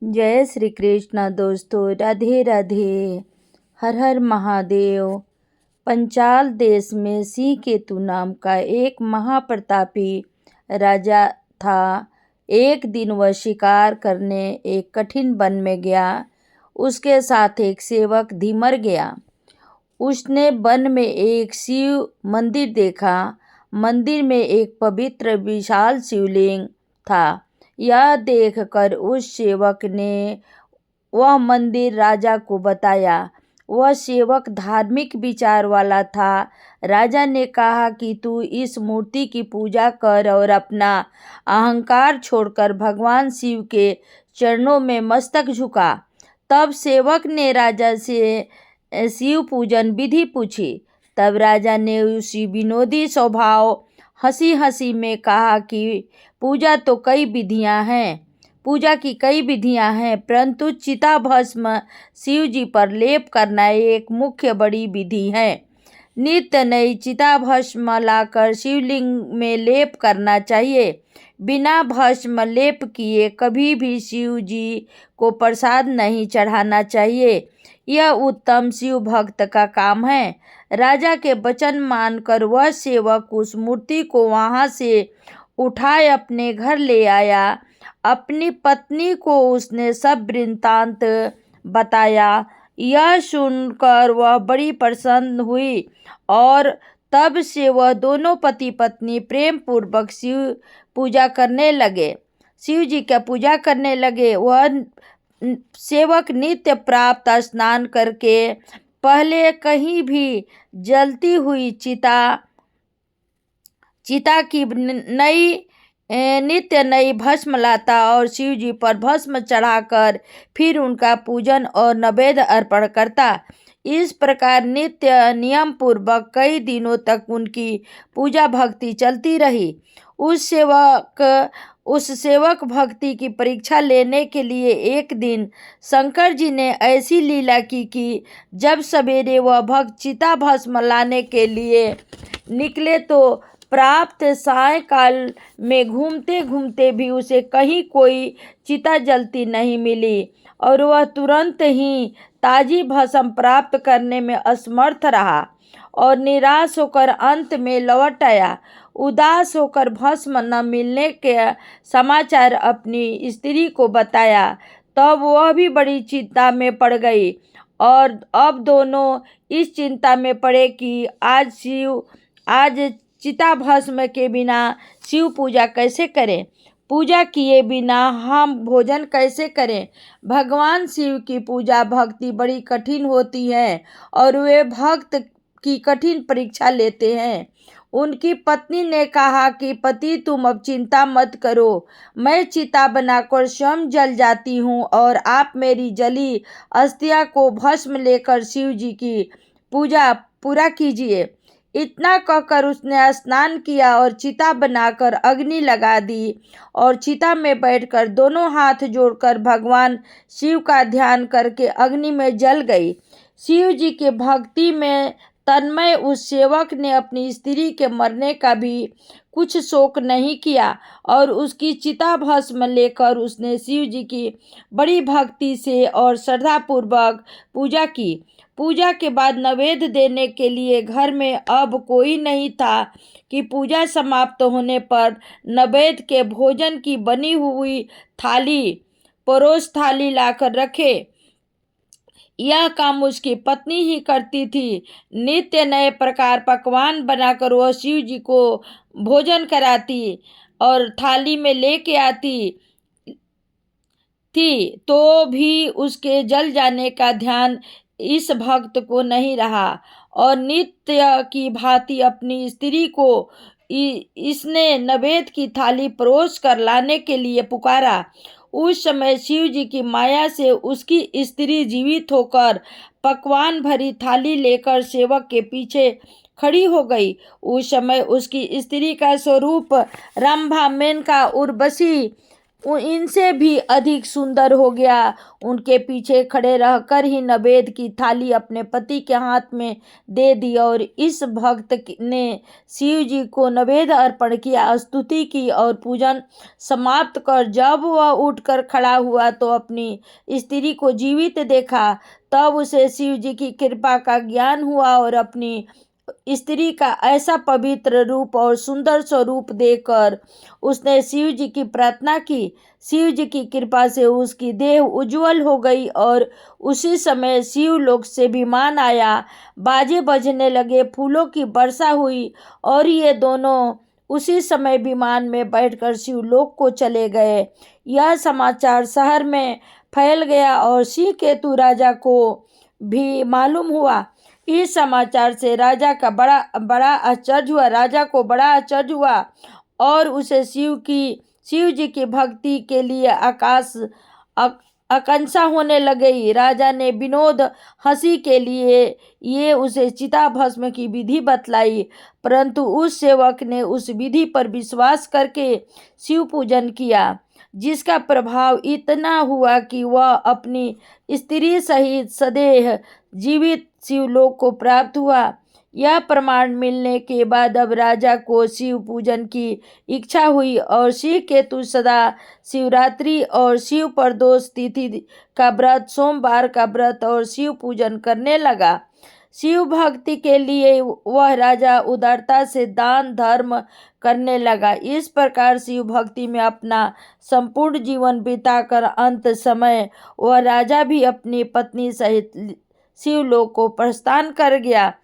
जय श्री कृष्ण दोस्तों, राधे राधे। हर हर महादेव। पंचाल देश में सिंह केतु नाम का एक महाप्रतापी राजा था। एक दिन वह शिकार करने एक कठिन वन में गया। उसके साथ एक सेवक धीमर गया। उसने वन में एक शिव मंदिर देखा। मंदिर में एक पवित्र विशाल शिवलिंग था। यह देखकर उस सेवक ने वह मंदिर राजा को बताया। वह सेवक धार्मिक विचार वाला था। राजा ने कहा कि तू इस मूर्ति की पूजा कर और अपना अहंकार छोड़कर भगवान शिव के चरणों में मस्तक झुका। तब सेवक ने राजा से शिव पूजन विधि पूछी। तब राजा ने उसी विनोदी स्वभाव हंसी हंसी में कहा कि पूजा की कई विधियां हैं, परंतु चिता भस्म शिव जी पर लेप करना एक मुख्य बड़ी विधि है। नित्य नई चिता भस्म लाकर शिवलिंग में लेप करना चाहिए। बिना भस्म लेप किए कभी भी शिव जी को प्रसाद नहीं चढ़ाना चाहिए। यह उत्तम शिव भक्त का काम है। राजा के वचन मानकर वह सेवक उस मूर्ति को वहां से उठाए अपने घर ले आया। अपनी पत्नी को उसने सब वृत्तांत बताया। यह सुनकर वह बड़ी प्रसन्न हुई और तब से वह दोनों पति पत्नी प्रेम पूर्वक शिव जी का पूजा करने लगे। वह सेवक नित्य प्राप्त स्नान करके पहले कहीं भी जलती हुई चिता की नित्य नई भस्म लाता और शिव जी पर भस्म चढ़ाकर फिर उनका पूजन और नैवेद्य अर्पण करता। इस प्रकार नित्य नियम पूर्वक कई दिनों तक उनकी पूजा भक्ति चलती रही। उस सेवक भक्ति की परीक्षा लेने के लिए एक दिन शंकर जी ने ऐसी लीला की कि जब सवेरे वह भक्त चिता भस्म लाने के लिए निकले तो प्राप्त सायंकाल में घूमते घूमते भी उसे कहीं कोई चिता जलती नहीं मिली और वह तुरंत ही ताजी भस्म प्राप्त करने में असमर्थ रहा और निराश होकर अंत में लौट आया। उदास होकर भस्म न मिलने के समाचार अपनी स्त्री को बताया। तब वह भी बड़ी चिंता में पड़ गई और अब दोनों इस चिंता में पड़े कि आज चिता भस्म के बिना शिव पूजा कैसे करें, पूजा किए बिना हम भोजन कैसे करें। भगवान शिव की पूजा भक्ति बड़ी कठिन होती है और वे भक्त की कठिन परीक्षा लेते हैं। उनकी पत्नी ने कहा कि पति तुम अब चिंता मत करो, मैं चिता बनाकर स्वयं जल जाती हूँ और आप मेरी जली अस्थियां को भस्म लेकर शिव जी की पूजा पूरा कीजिए। इतना कहकर उसने स्नान किया और चिता बनाकर अग्नि लगा दी और चिता में बैठकर दोनों हाथ जोड़कर भगवान शिव का ध्यान करके अग्नि में जल गई। शिव जी के भक्ति में तन्मय उस सेवक ने अपनी स्त्री के मरने का भी कुछ शोक नहीं किया और उसकी चिता भस्म लेकर उसने शिव जी की बड़ी भक्ति से और श्रद्धापूर्वक पूजा की। पूजा के बाद नैवेद्य देने के लिए घर में अब कोई नहीं था कि पूजा समाप्त होने पर नैवेद्य के भोजन की बनी हुई परोस थाली लाकर रखे। यह काम उसकी पत्नी ही करती थी। नित्य नए प्रकार पकवान बनाकर वह शिव जी को भोजन कराती और थाली में लेके आती थी, तो भी उसके जल जाने का ध्यान इस भक्त को नहीं रहा और नित्य की भांति अपनी स्त्री को इसने नैवेद्य की थाली परोस कर लाने के लिए पुकारा। उस समय शिव जी की माया से उसकी स्त्री जीवित होकर पकवान भरी थाली लेकर सेवक के पीछे खड़ी हो गई। उस समय उसकी स्त्री का स्वरूप रंभा, मेनका, उर्वशी इनसे भी अधिक सुंदर हो गया। उनके पीछे खड़े रहकर ही नैवेद्य की थाली अपने पति के हाथ में दे दी और इस भक्त ने शिव जी को नैवेद्य अर्पण किया, स्तुति की और पूजन समाप्त कर जब वह उठकर खड़ा हुआ तो अपनी स्त्री को जीवित देखा। तब उसे शिव जी की कृपा का ज्ञान हुआ और अपनी स्त्री का ऐसा पवित्र रूप और सुंदर स्वरूप देखकर उसने शिव जी की प्रार्थना की। शिव जी की कृपा से उसकी देह उज्जवल हो गई और उसी समय शिव लोक से विमान आया, बाजे बजने लगे, फूलों की वर्षा हुई और ये दोनों उसी समय विमान में बैठकर शिवलोक को चले गए। यह समाचार शहर में फैल गया और श्रीकेतु राजा को भी मालूम हुआ। इस समाचार से राजा को बड़ा आश्चर्य हुआ और उसे शिव जी की भक्ति के लिए आकांक्षा होने लगी। राजा ने विनोद हंसी के लिए ये उसे चिता भस्म की विधि बतलाई, परंतु उस सेवक ने उस विधि पर विश्वास करके शिव पूजन किया, जिसका प्रभाव इतना हुआ कि वह अपनी स्त्री सहित सदेह जीवित शिवलोक को प्राप्त हुआ। यह प्रमाण मिलने के बाद अब राजा को शिव पूजन की इच्छा हुई और श्रीकेतु सदा शिवरात्रि और शिव प्रदोष तिथि का व्रत, सोमवार का व्रत और शिव पूजन करने लगा। शिव भक्ति के लिए वह राजा उदारता से दान धर्म करने लगा। इस प्रकार शिव भक्ति में अपना संपूर्ण जीवन बिताकर अंत समय वह राजा भी अपनी पत्नी सहित शिवलोक को प्रस्थान कर गया।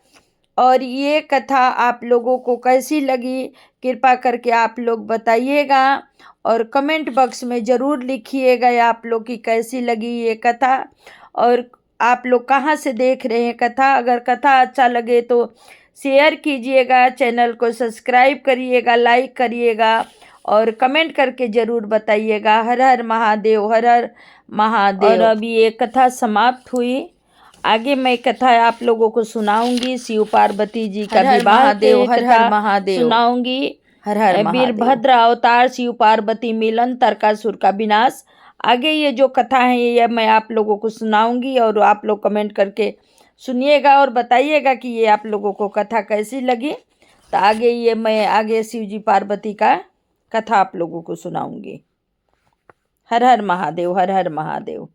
और ये कथा आप लोगों को कैसी लगी कृपा करके आप लोग बताइएगा और कमेंट बॉक्स में ज़रूर लिखिएगा आप लोग की कैसी लगी ये कथा और आप लोग कहाँ से देख रहे हैं कथा। अगर कथा अच्छा लगे तो शेयर कीजिएगा, चैनल को सब्सक्राइब करिएगा, लाइक करिएगा और कमेंट करके ज़रूर बताइएगा। हर हर महादेव, हर हर महादेव। और अभी ये कथा समाप्त हुई, आगे मैं कथा आप लोगों को सुनाऊंगी। शिव पार्वती जी का विवाह हर हर महादेव सुनाऊंगी। हर हर महादेव। वीरभद्र अवतार, शिव पार्वती मिलन, तारकासुर का विनाश। आगे ये जो कथा है ये मैं आप लोगों को सुनाऊंगी और आप लोग कमेंट करके सुनिएगा और बताइएगा कि ये आप लोगों को कथा कैसी लगी। तो आगे शिव जी पार्वती का कथा आप लोगों को सुनाऊंगी। हर हर महादेव, हर हर महादेव।